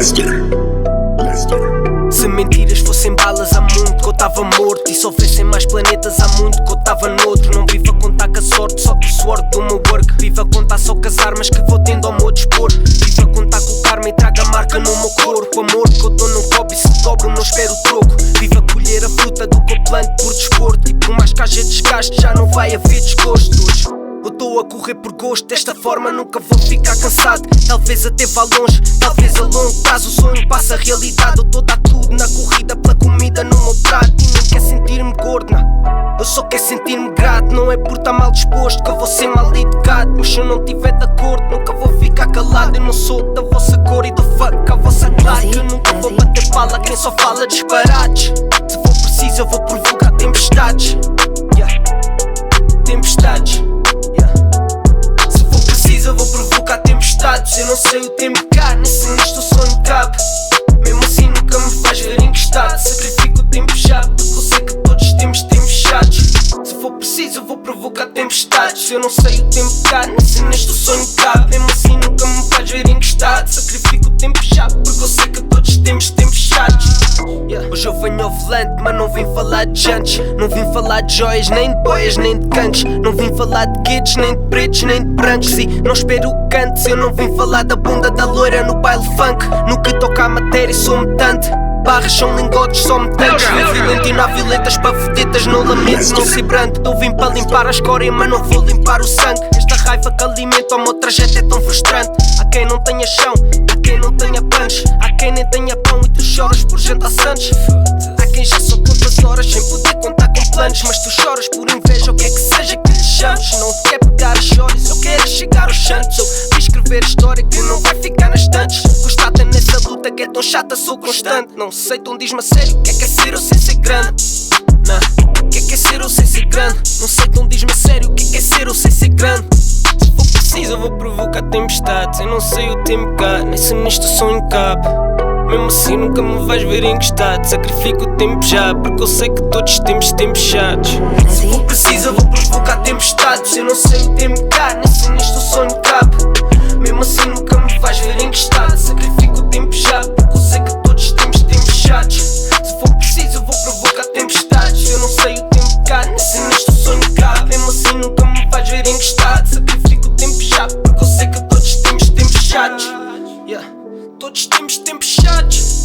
Lezter. Se mentiras fossem balas, há muito que eu tava morto. E se houvessem mais planetas, há muito que eu tava noutro. Não vivo a contar com a sorte, só com o suor do meu work. Vivo a contar só com as armas que vou tendo ao meu dispor. Vivo a contar com o karma e trago a marca no meu corpo. O amor que eu dou não cobre, e se dobro não espero o troco. Vivo a colher a fruta do que eu planto por desporto. E por mais que haja desgaste, já não vai haver desgostos. Eu estou a correr por gosto, desta forma nunca vou ficar cansado. Talvez até vá longe, talvez a longo prazo o sonho passa a realidade. Eu estou a dar tudo na corrida pela comida no meu prato. E nem quer sentir-me gordo, não. Eu só quero sentir-me grato. Não é por estar mal disposto que eu vou ser mal educado. Mas se eu não tiver de acordo, nunca vou ficar calado. Eu não sou da vossa cor e do fuck a vossa claque. Eu nunca vou bater bala a quem só fala disparates. Se for preciso eu vou provocar tempestades. Tempestades. Eu vou provocar tempestades. Eu não sei o tempo cá, nem sei nisto o sonho cabe. Mesmo assim nunca me vais ver encostado. Sacrifico o tempo já, porque eu sei que todos temos tempos chatos. Se for preciso eu vou provocar tempestades. Eu não sei o tempo cá, nem sei nisto o sonho cabe. Mesmo assim nunca me vais ver encostado. Sacrifico o tempo já, porque eu sei que todos temos tempos chatos. Hoje eu venho ao volante, mas não vim falar de jantes. Não vim falar de joias, nem de boias, nem de canques. Não vim falar de guetos, nem de pretos, nem de brancos. E não espero o canto, eu não vim falar da bunda da loira no baile funk. No que toca a matéria sou metante. Barras são lingotes, só metantes. Vim violento e não há violetas para vedetas. Não lamento, não sei branco. Eu vim para limpar a escória, mas não vou limpar o sangue. Esta raiva que alimenta o meu trajeto é tão frustrante. Há quem não tenha chão, há quem não tenha punch. Há quem nem tenha pão e tu choras por jantar santos. Há quem já só conta as horas sem poder contar com planos. Mas tu choras por inveja, o que é que seja que lhe chames. Não quer pegar as chores, eu quero chegar aos santos. Eu vim escrever a história que não vai ficar nas estantes. Constata nessa luta que é tão chata, sou constante. Não sei, então diz-me a sério, o que é ser ou sem ser grande? Não, o que é ser ou sem ser grande? Não sei, então diz-me a sério, o que é ser ou sem ser grande? Se for preciso eu vou provocar tempestades. Eu não sei o tempo cá, nem se nisto o sonho cabe. Mesmo assim nunca me vais ver encostado. Sacrifico o tempo já, porque eu sei que todos temos tempos chatos. Se for preciso eu vou provocar tempestades. Eu não sei o tempo cá, nem se nisto o sonho cabe. Mesmo assim nunca me vais ver encostado. Sacrifico o tempo já, porque eu sei que todos temos tempos chatos. Se for preciso eu vou provocar tempestades. Eu não sei o tempo cá, nem se nisto o sonho cabe. Mesmo assim nunca me vais ver encostado. Sacrifico o tempo já, porque eu sei que todos temos tempos chatos. Todos temos tempos chatos.